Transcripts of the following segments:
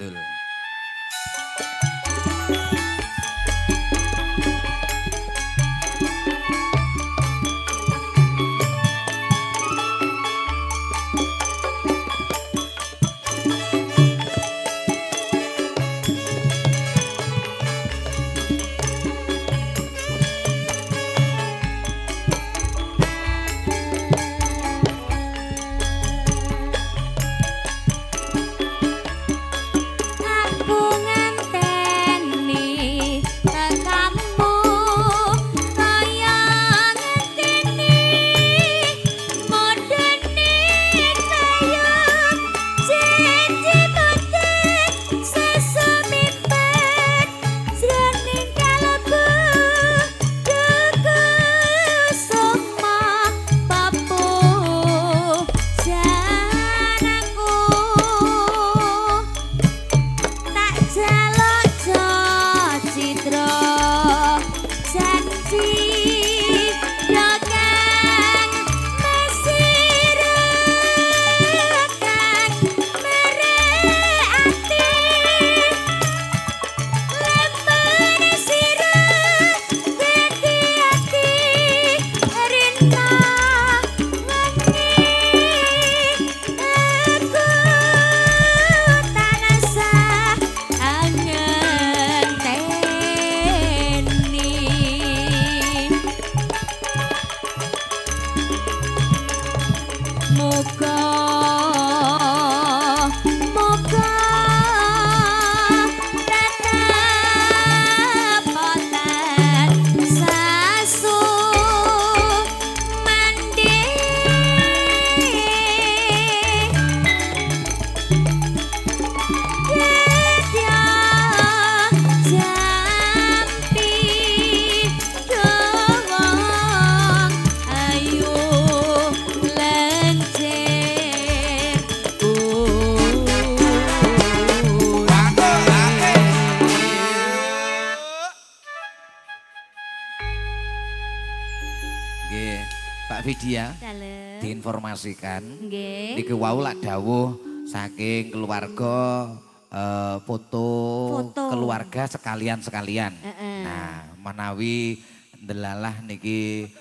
Betul. Pak Vidya diinformasikan niki wau lak dawuh saking keluarga foto keluarga sekalian. Nah, menawi ndelalah niki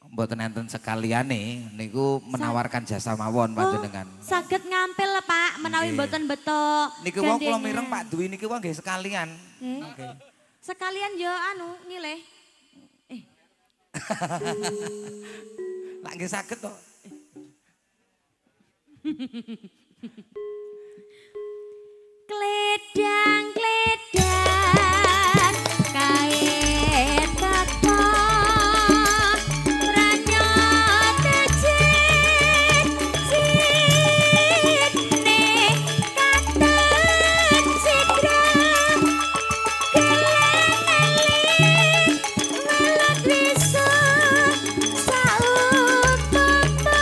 mboten enten sekaliyane niku menawarkan jasa mawon panjenengan. Saged ngampil Pak menawi mboten beto. Niki wong kula mireng Pak Dwi niki wong nggih sekalian. Sekalian yo anu nyileh. Lah nggih saged to. Kledang-kledang kae teko ranyot cicit citne katon sidra geleng-geleng welut wisu saumpama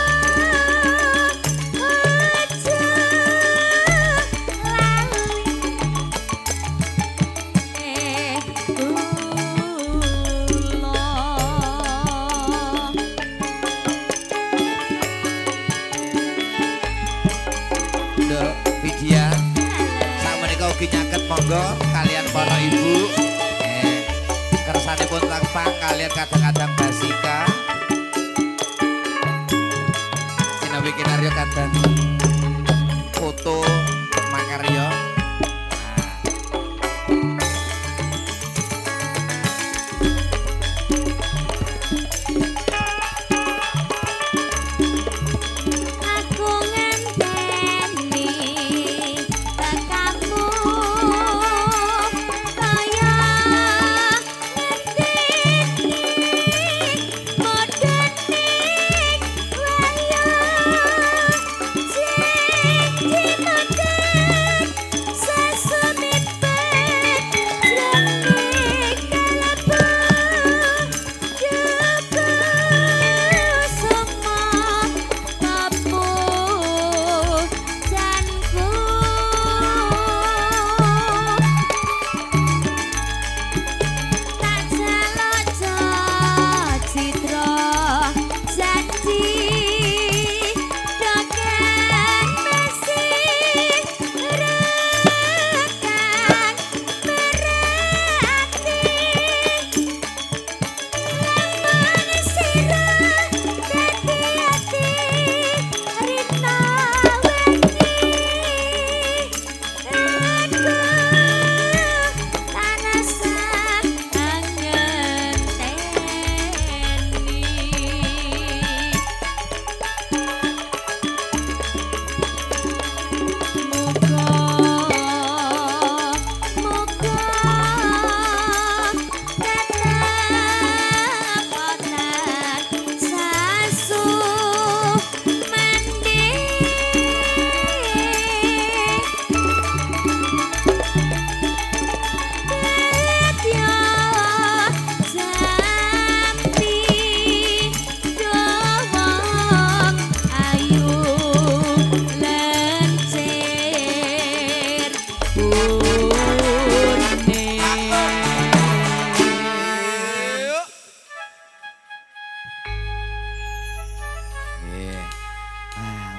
aja Vidya sakmenika ugi nyaket monggo kalian para ibu kersanipun Tangpang kalian kadang-kadang Basika sinawi kinarya kadang foto makarya. Yeah.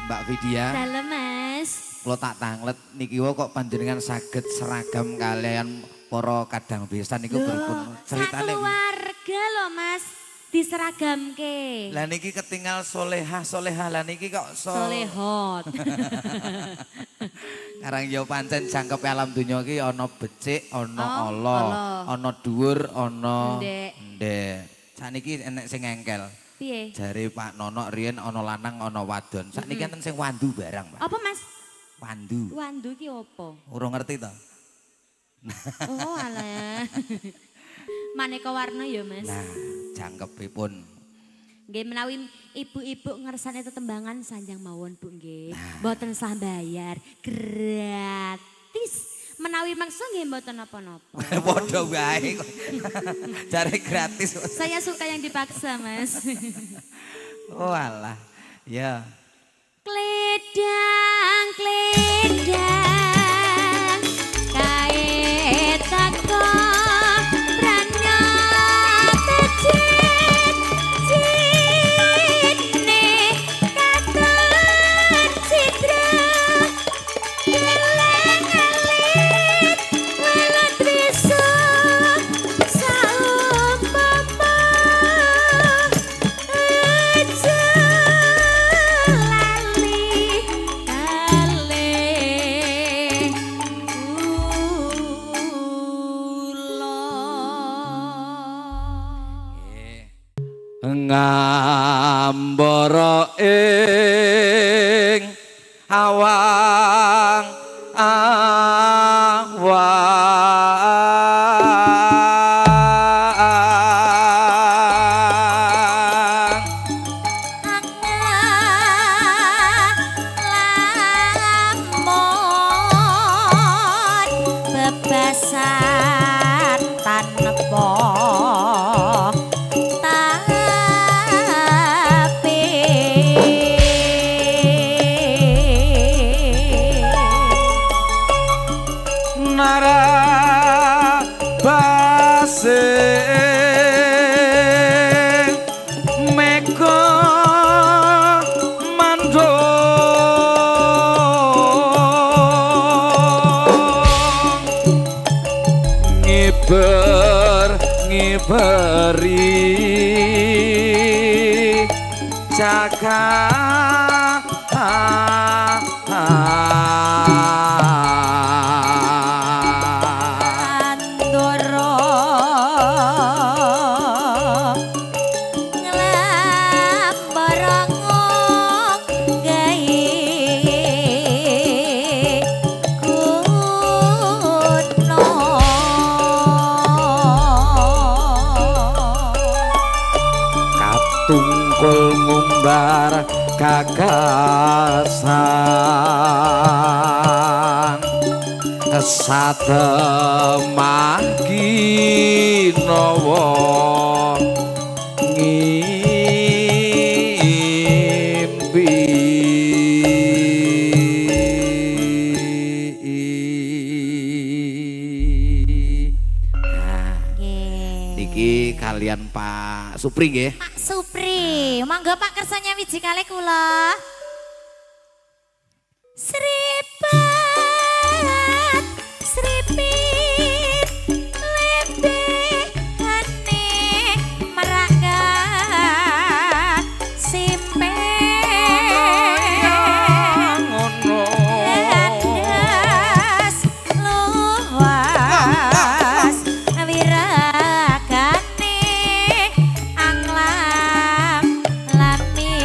Mbak Vidya, Dalem Mas. kalau tak tanglet niki kok panjenengan saged seragam kalian para kadang besan niku berpun ceritane. Keluarga loh Mas, diseragamke. Lah niki ketinggal solehah lah niki kok Solehot. Karang yo pancen jangkep alam donya iki ana becik, ana Oh, ala, ala. ana dhuwur, ana Ndek. ndek. Sakniki enek sing engkel. Piye? Jare Pak Nono riyen ana lanang ana wadon. Sakniki enten sing wandu barang, Pak. Apa Mas? Wandu. Wandu ki apa? Urung ngerti to? Oh alah. Maneka warna ya Mas. Nah, jangkepipun. Nggih menawi ibu-ibu ngersane tetembangan sanjang mawon Bu nggih. Mboten sah bayar, gratis. Menawi mangsa nggih mboten napa-napa. Padha wae kok. Jare gratis. Saya suka yang dipaksa Mas. Oh alah. Ya. Kledang, kledang, kae tako prana tecit, citne katon citra, geleng alit, welut wisu, saumpama aja lali kalih kula. Ngambara ing awang awang Lamun bebasan tanepa tapi nara basing meko mandong ngiberi cakap andoro nglambarangong gawe kuno katungkul ngumbar gagasan satemah ginawa ngimpi nah nggih. niki kalian Pak Supri nggih. Pak Supri, monggo Pak kersane wiji kalih kula. Sripat, sripit, lebehane meraga simpen. Ngono. Landas luas wiragane anglam lamin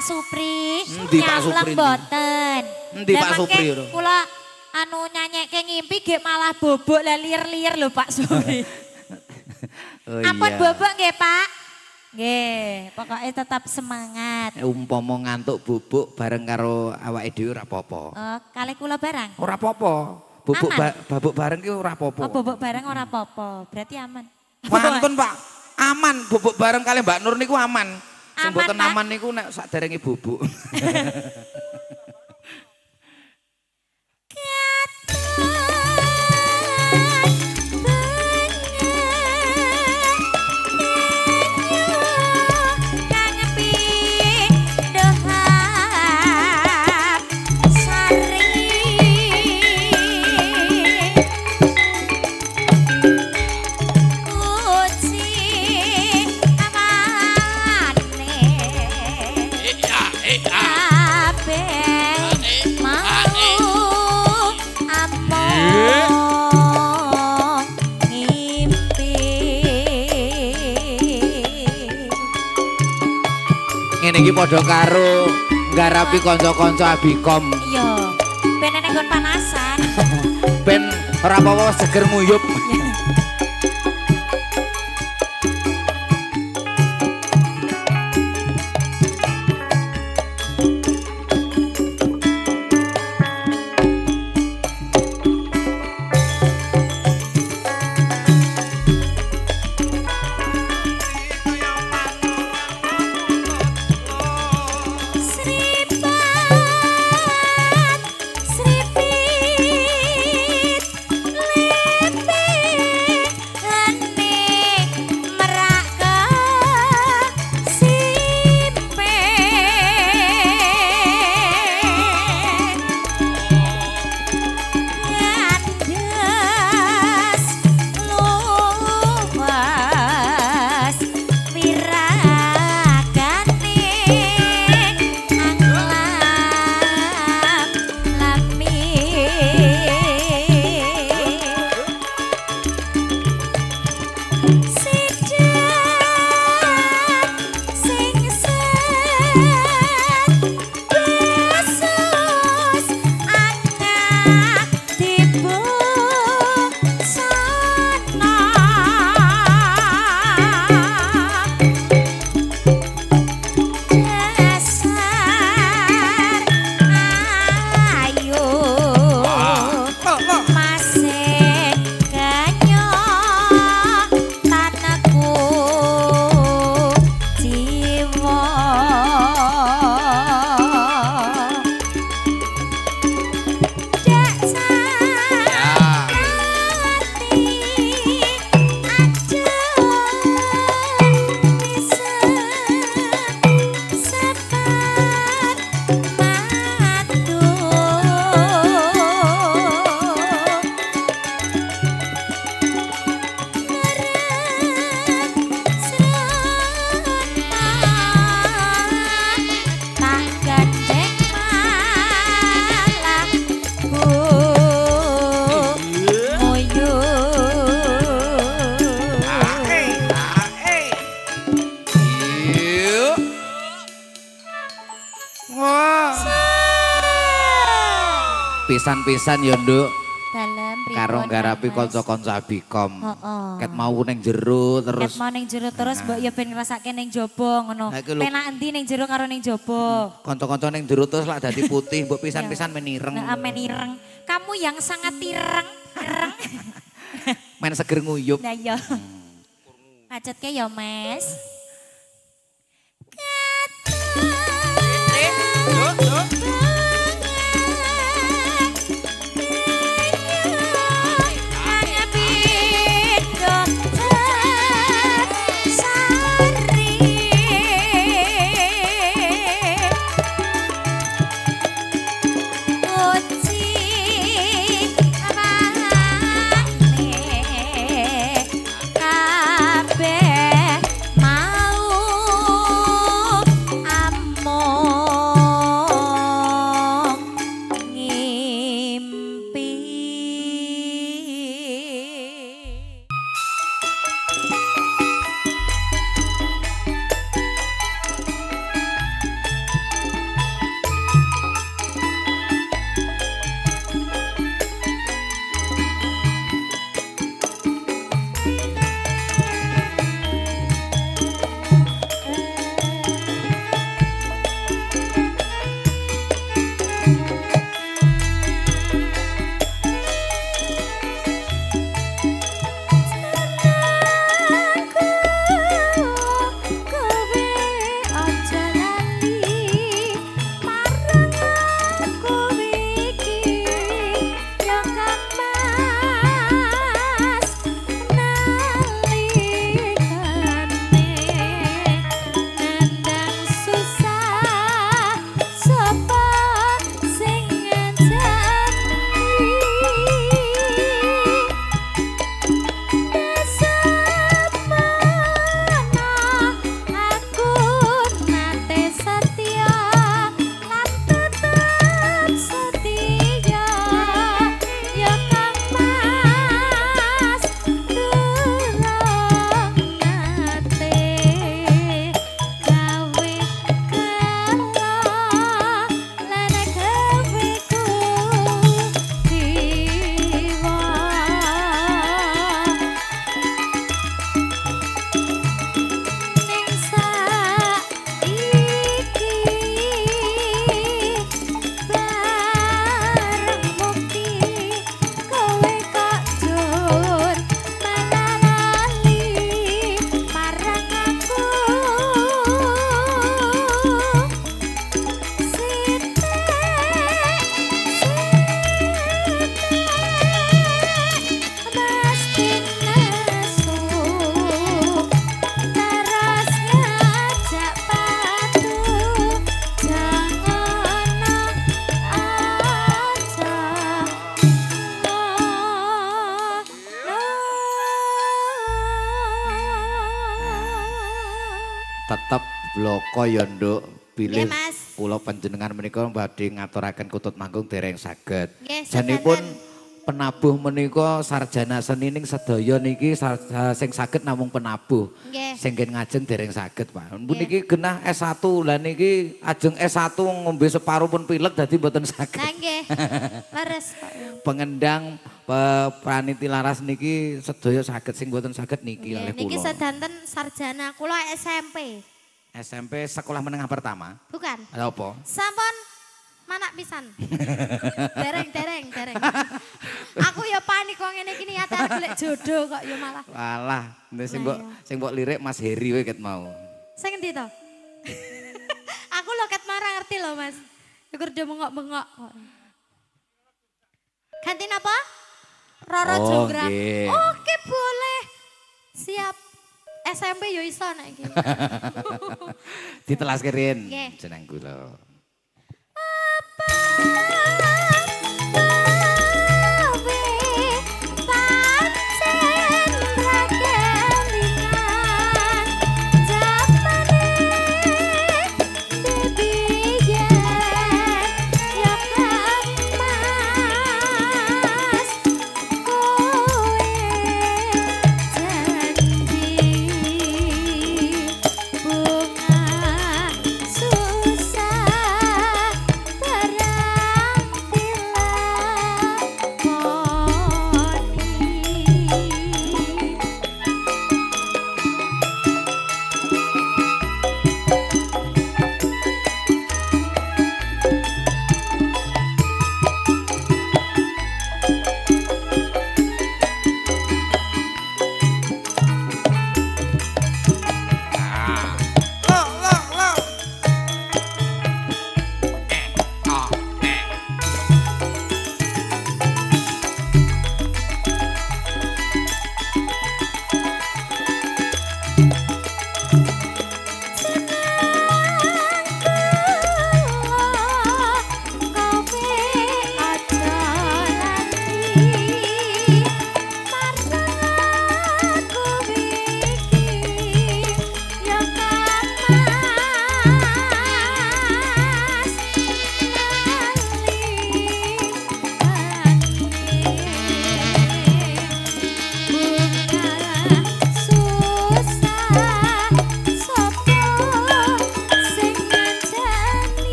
Supri. Endi Pak Supri? Mboten. Endi Pak Supri? Kula anu nyanyekke ngimpi gek malah bobok lah liar-liar lho Pak Supri. Oh Ampun iya. bobok nggih Pak. Nggih, pokoknya tetap semangat. Umpama ngantuk bubuk bareng karo awake dhewe ora apa-apa. Kali kula barang. Ora apa-apa. Bubuk Aman? babuk bareng ki ora apa-apa. Oh bobok bareng ora apa-apa, berarti aman. Wantun Pak, aman bubuk bareng kali Mbak Nur niku aman. Sing Aman, mboten Pak? aman niku nek saderenge bubuk. Ngene iki padha karo nggarapi kanca-kanca Abikom. Iya, ben nek nggon panasan. Ben ora apa-apa seger nguyup. Pisan-pisan ya Nduk. Dalem pripun? Karo nggarapi Mas? kanca-kanca Abikom. Heeh. Ket mau ning jero Ket terus mau ning jero terus mbok ya ben ngrasake ning jaba ngono. Lah iki lho. Penak endi ning jero karo ning jaba? kanca-kanca ning jero terus lak dadi putih, mbok pisan-pisan menireng. Nah, amen ireng. Kamu yang sangat ireng. Ireng. Men seger nguyup. Nah iya. Macetke ya, Mas. Kabeh tetep bloko ya nduk bilih Nggih, Mas. kula panjenengan menika badhe ngaturaken kutut manggung dereng saged. Nggih, Janipun sedanten. penabuh menika sarjana seni ning sedaya niki sing saged namung penabuh. Nggih. Sing ngen ngajeng dereng saged, Pak. Mun Nggih. niki genah S1 lah niki ajeng S1 ngombe separuh pun pilek dadi mboten saged. Nah nggih. Leres. Pengendang praniti laras niki sedaya saged sing mboten saged niki Nggih, oleh niki kula. sedanten sarjana kula SMP. SMP sekolah menengah pertama. Bukan. Ada apa? Sampun manak pisan. Dereng. Aku ya panik kok ngene iki niate arep golek jodoh kok ya malah. Walah, Lah sing mbok lirik Mas Heri wae ket mau. Sing endi to? Aku lo ket marang ngerti lho, Mas. Iku udah bengok-bengok kok. Ganti napa? Roro Oh, Jonggrang. nggih. Oke, boleh. Siap. SMP yo iso nek iki. Ditelas kerin Nggih. jeneng kula.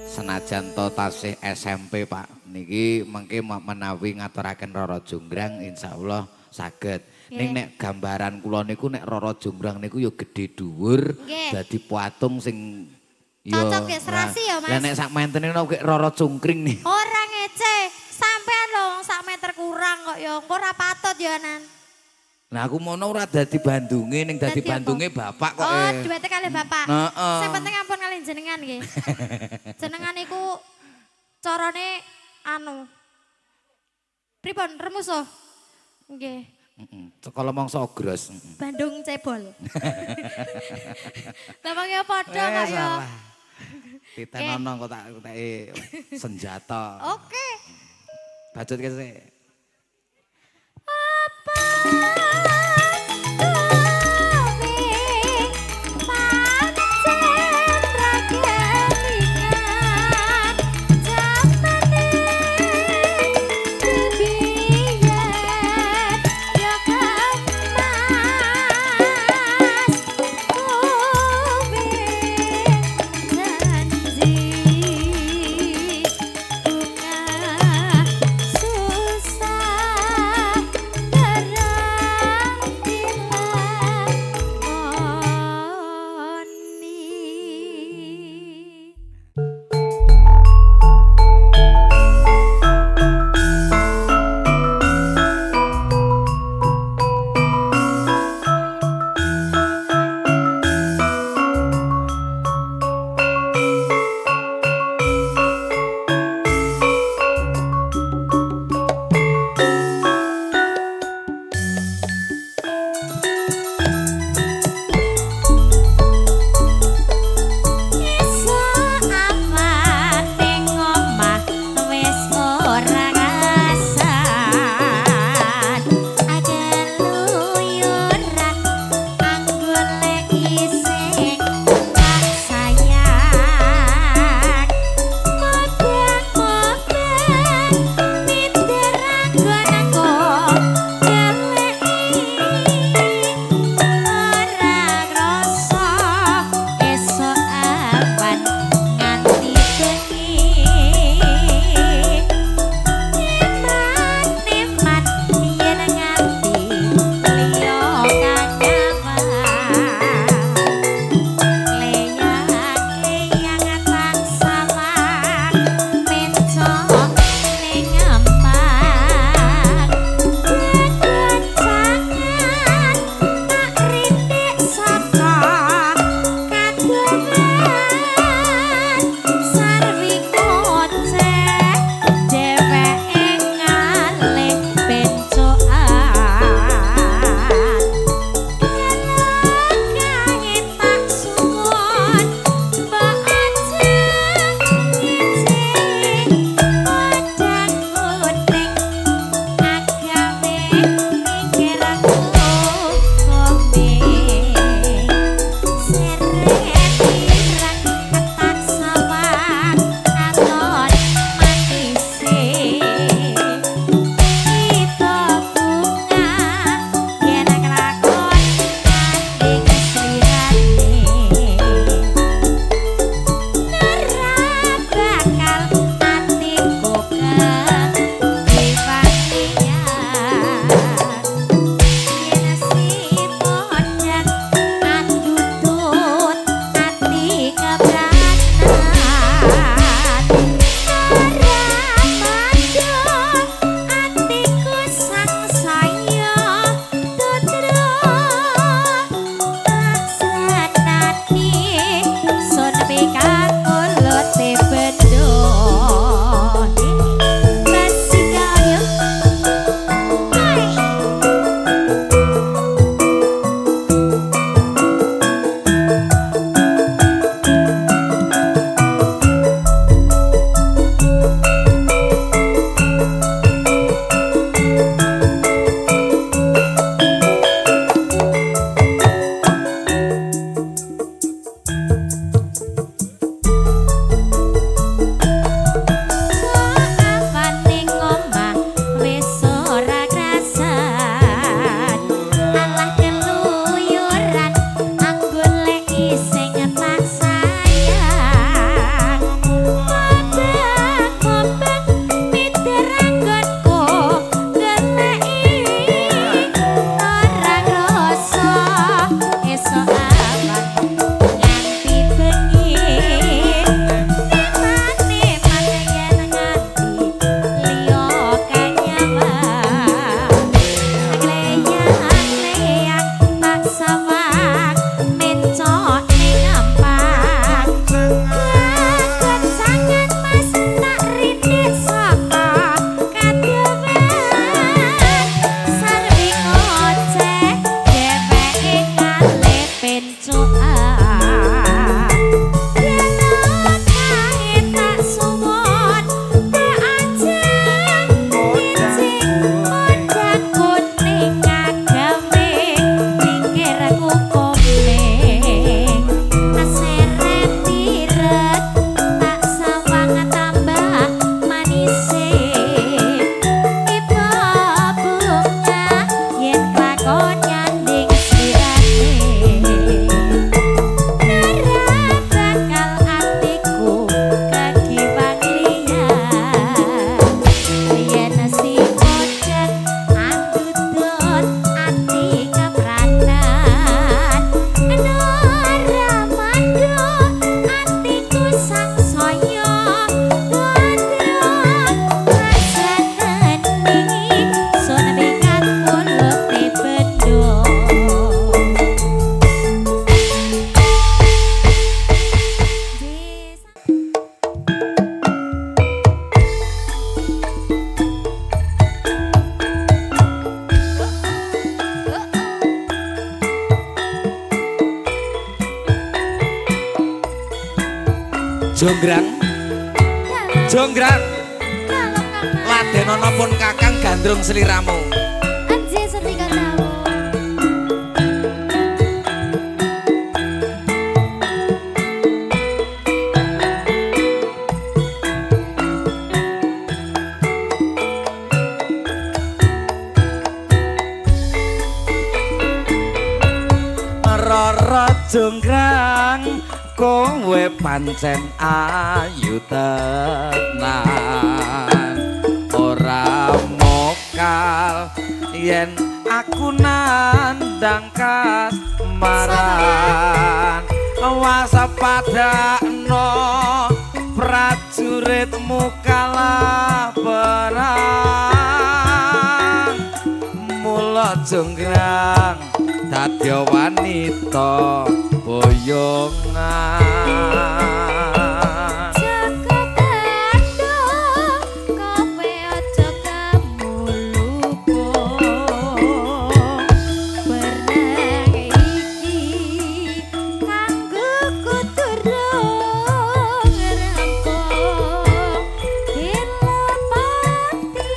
Senajan to tasih SMP Pak niki mengke menawi ngaturaken Roro Jonggrang insyaallah saged. Ning nek gambaran kula niku nek Roro Jonggrang niku ya gedhe dhuwur dadi patung sing cocok ya serasi ya Mas. Lah nek sak mentene Roro Cungkring nih. Ora ngece, sampean lho sak meter kurang kok ya, engko ora patut ya Nan. Nah aku mono ora dadi Bandunge ning dadi Bandunge bapak kok. Oh, duwete kalih bapak. Heeh. Sing penting ampun kalih jenengan nggih. Jenengan iku carane anu. Pripun remusuh? Nggih. Kalau mongso ogros. Bandung cebol. Tampaknya padha kok ya. Ditenono kok tak senjata. Oke. Bacot ke sih. Apa? Susah terang Jonggrang. Jonggrang. Ladenono pun kakang gandrung seliramu. Anjir setika tahu. Roro Jonggrang kowe pancen ayu tenan ora mokal yen aku nandang kasmaran wasapadakno prajuritmu kalah perang mula Jonggrang dadi wanita boyongan. Jaga bandung, kowe aja kamulupung. Perang iki kanggo kuturung rampung. Dilapati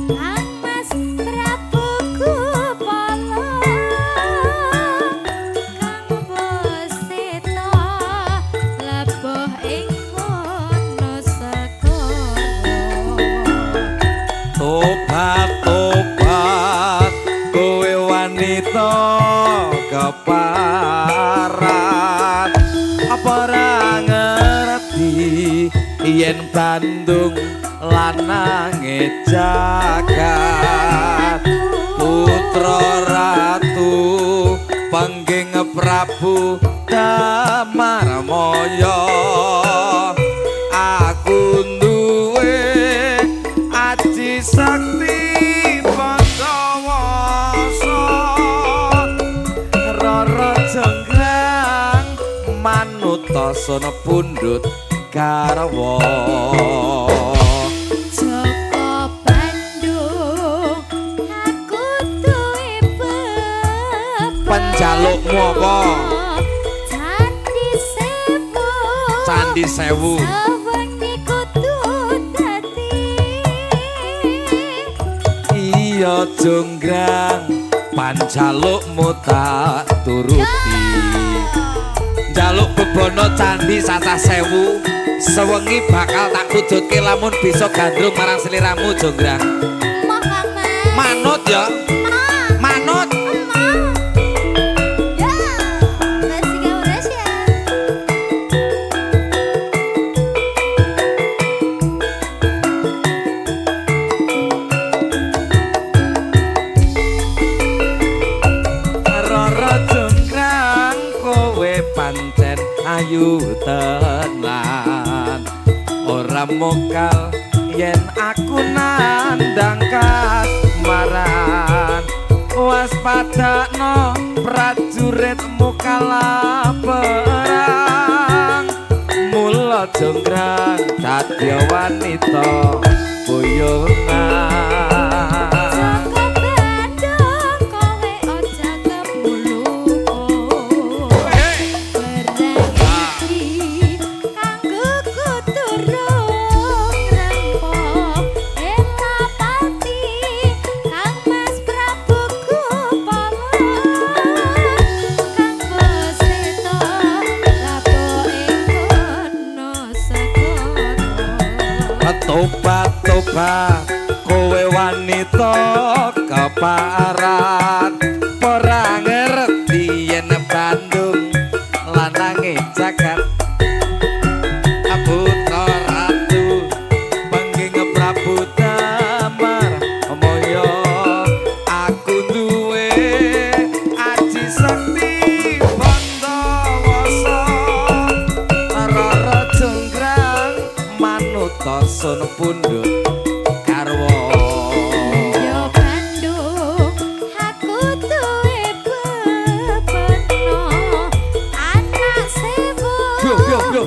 Kang Mas Prabu Kupala. Tobat kowe wanita keparat apa ora ngerti yen Bandung lanange jagat putra ratu pangging Prabu Damarmaya aku duwe aji sakti Pandawasa Roro Jonggrang manut tasana pundhut garwa Joko Bandung aku duwe beban penjalukmu apa Candi Sewu Candi Sewu sawengi kudu dadi iya Jonggrang panjalukmu tak turuti jaluk bebono Candi Sata Sewu sewengi bakal tak wujudke lamun bisa gandrung marang seliramu Jonggrang Moh Kang Mas manut ya manut ya masih gak uras ya Roro Jonggrang kowe pancen ayu tenan ora mokal yen aku nandang kasmaran waspadakno prajuritmu kalah perang mula Jonggrang dadi wanita boyongan Joko Bandung kowe aja kepulupung Perang iki kanggo kuturung rampung Elapati Kang Mas Prabu Kupala Kang Beseta labuh ing kono segara tobat kowe wanita keparat ora ngerti yen Bandung lanange jagat putra ratu pangging Prabu Damarmaya aku duwe aji sakti Pandawasa Roro Jonggrang manut tasana pundhut garwa Yo Bandung aku duwe bebeno anak sewu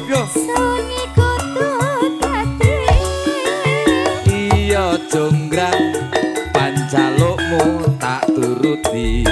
yo sunyi kudu dadi iya Jonggrang panjalukmu tak turuti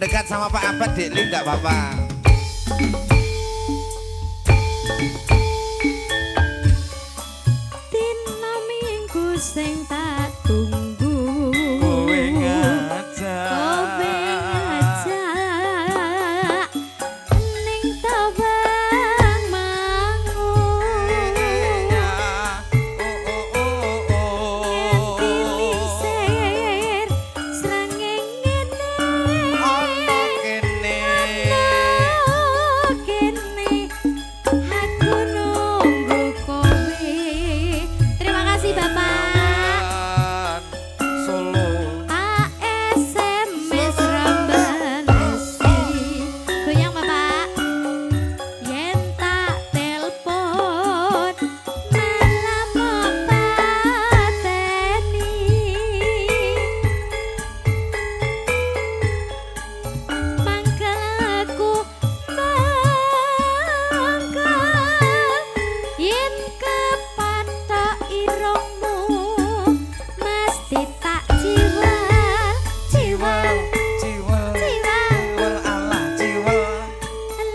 mendekat sama Pak Abad, Dek Li enggak apa-apa. Dina minggu sing tak tunggu. Kowe ngajak. Kowe ngajak ning tawang mangun. Nganti lisir srengenge ngene. Ono kene. Ono kene. Aku nunggu kowe. Terima kasih Bapak. Solo. Pak SMS rambalesi. Goyang Bapak. Yen tak telepon malah mempateni. Mangkelku mangkel yen kepatok irungmu mesti tak jiwa jiwa Jiwa. jiwa Allah jiwa.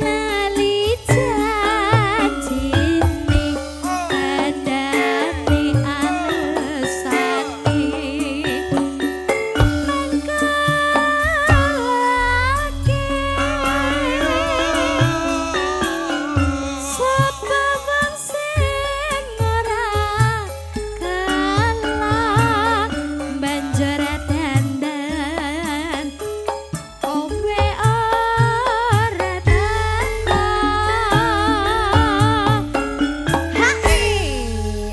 lali janjine kandhane alesane sapa wong sing ora kalah banjur dandan kowe ora dandan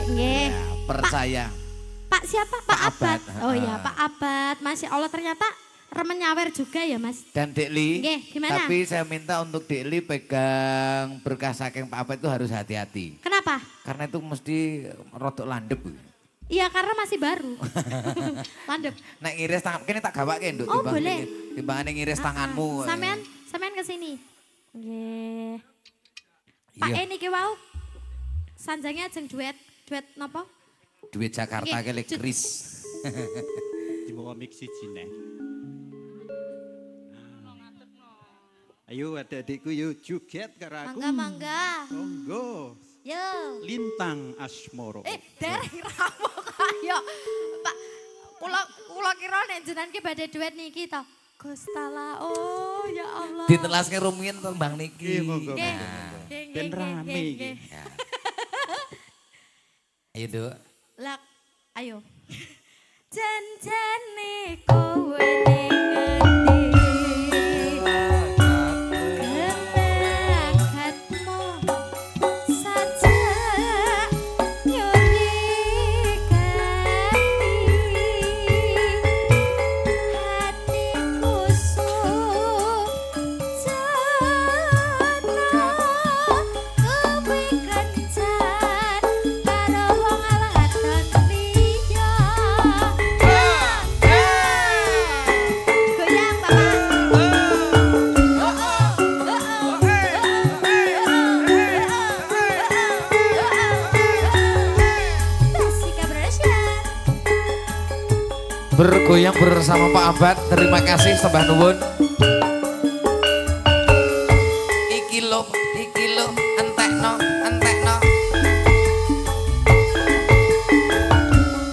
nggih Percaya. Pak siapa? Pak Abad. Abad. Oh ya, Pak Abad. Masya Allah ternyata remen nyawer juga ya, Mas. Dan Dek Li, Nggih, gimana? tapi saya minta untuk Dek Li pegang berkah saking Pak Abad itu harus hati-hati. Kenapa? Karena itu mesti rodok landep. Iya, karena masih baru. Landep. Nek ngiris tangan, kene tak gawake nduk Oh, boleh. timbangane ngiris tanganmu. Sampean ke sini. Nggih. Pak Iya. niki wau sanjangnya ajeng duet napa? Duit Jakarta Nggih, kele keris. Dibawa mix siji neh. Ayo adik-adikku yuk joget karo aku. Mangga. Monggo. Yo. Lintang Asmoro. Dereng rapo kaya. Pak, kula kira nek jenengan ki badhe duet niki to. Gustala, oh ya Allah. Ditelaske rumiyin tembang niki. Monggo. Nggih. Nah, Nggih, Ben nggih, rame nggih, iki. nggih. ya. Ayo Duk. Lah, ayo. Janjane kowe ning ngendi? Kelakatmu saja nyurikani hatiku sujana kowe kencan karo wong aladon liya. Goyang Bapak. Bergoyang bersama Pak Abad. Terima kasih sembah nuwun. Iki lo, entekno.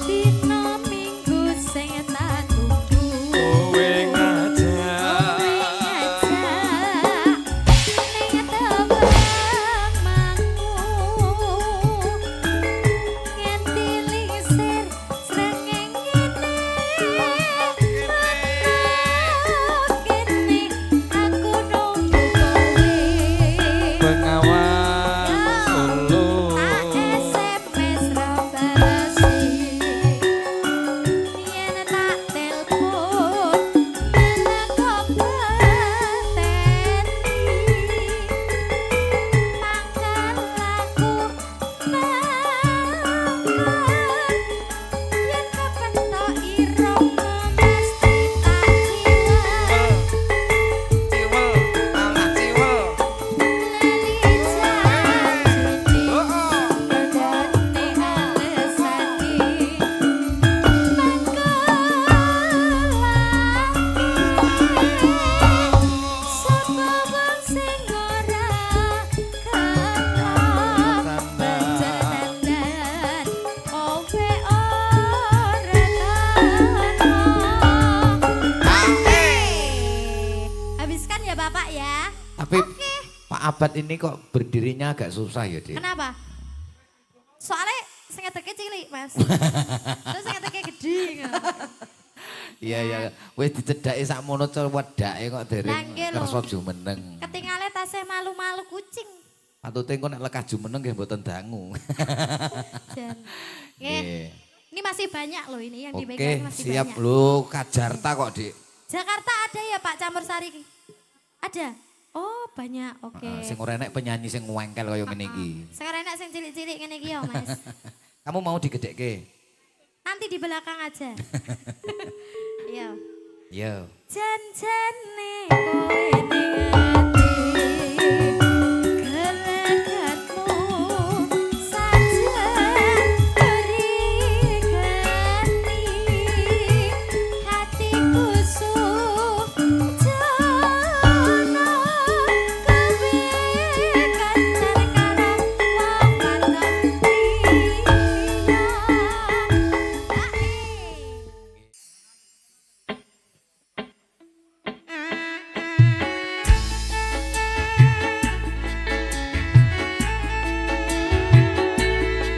Dino minggu sing tak tunggu. Kowe ngajak. Kowe ngajak ning tawang mangun. Nganti lisir srengenge ngene. Kene abad ini kok berdirinya agak susah ya, Dik? Kenapa? Soalnya sing ngedeke cilik, Mas. Terus sing ngedeke gede. Iya iya, wis dicedhaki sakmono cara wedake kok dereng Lah, nggih lho. kersa jumeneng. Ketinggalan tasih malu-malu kucing. Patute engko nek lekas jumeneng nggih mboten dangu. Jan. Nggih. Nggih. Ini masih banyak loh ini yang Oke, dipegang masih siap banyak. lho, Kajarta kok, Dik. Jakarta ada ya Pak Campur Sari? Ada? Oh banyak, oke. Sing ora enek penyanyi sing ngwengkel kaya ngene iki. Sekarang enak sing cilik-cilik ngene iki ya Mas. Kamu mau digedhekke? Nanti di belakang aja. Iya. Yo. Jan-jane kowe ning ati gelegatmu saja berigani hatiku sujono kebekan karo wong wadon liya.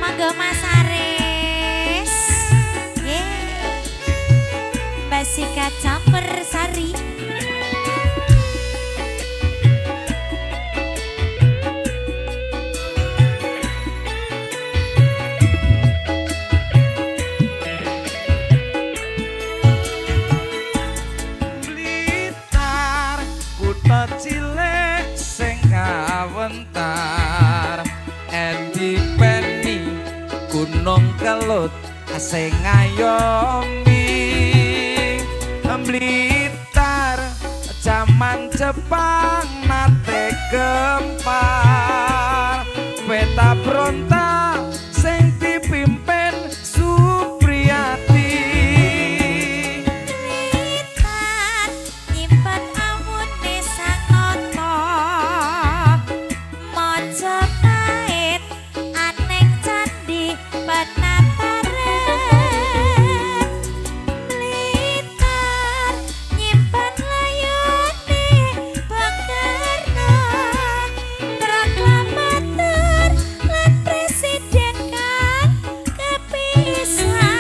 Mangga Mas Aris. Yeay. Basika Campur Sari. Blitar kutha cilik sing kawentar endi peni gunung kelut sing ngayomi Blitar jaman Jepang nate gempar peta bronta sing dipimpin Supriyati. Blitar nyimpen amune sang nata Majapahit aneng candi penataran Blitar nyimpen layone Bangkarno proklamator lan presiden kang kepisan.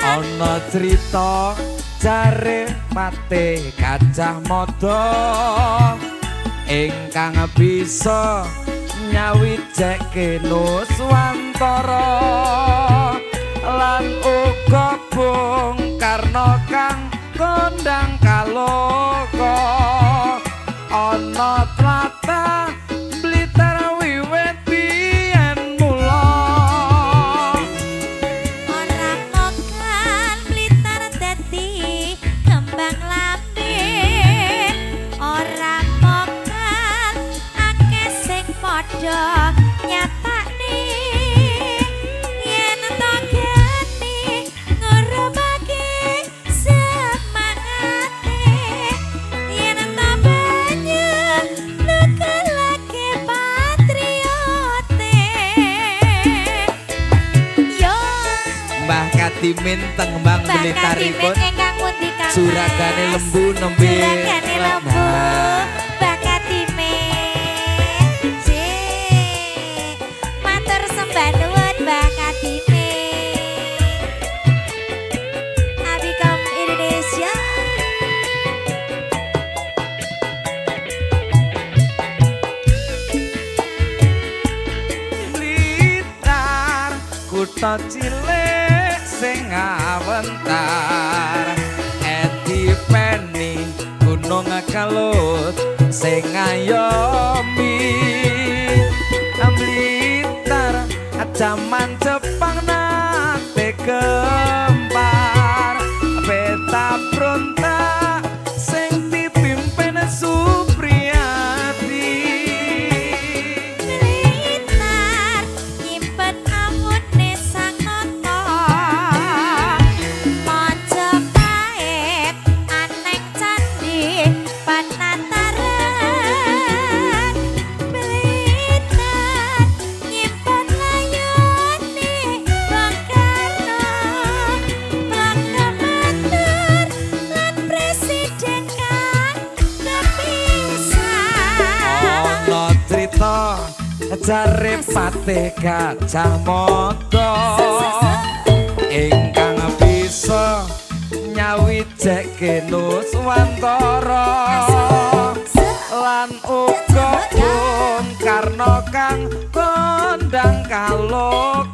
Ana crita jare Patih Gajah Mada ingkang bisa nyawijake Nuswantara lan uga Bung Karno kang kondang kaloka ana tlatah Blitar wiwit biyen mula. Ora mokal Blitar dadi kembang lambin ora mokal akeh sing padha nyatakne yen to geni ngurubake semangate yen to banyu nukulake patriote yo Mbah Kadimin tembang Blitaripun ingkang pundi kang suragane Mas? lembu nembe Suragane lembu bakat Dimin matur sembah nuwun bakat Dimin Abicom Indonesia. Blitar kutha cilik sing awentar edi peni gunung kelut sing ngayomi Blitar jaman Jepang nate gempar peta bronta sing dipimpin Supriyati. Blitar nyimpen amune sang nata Majapahit aneng candi penataran Blitar nyimpen layone jare Patih Gajah Mada ingkang bisa nyawijake Nuswantara lan uga Bung Karno kang kondang kaluk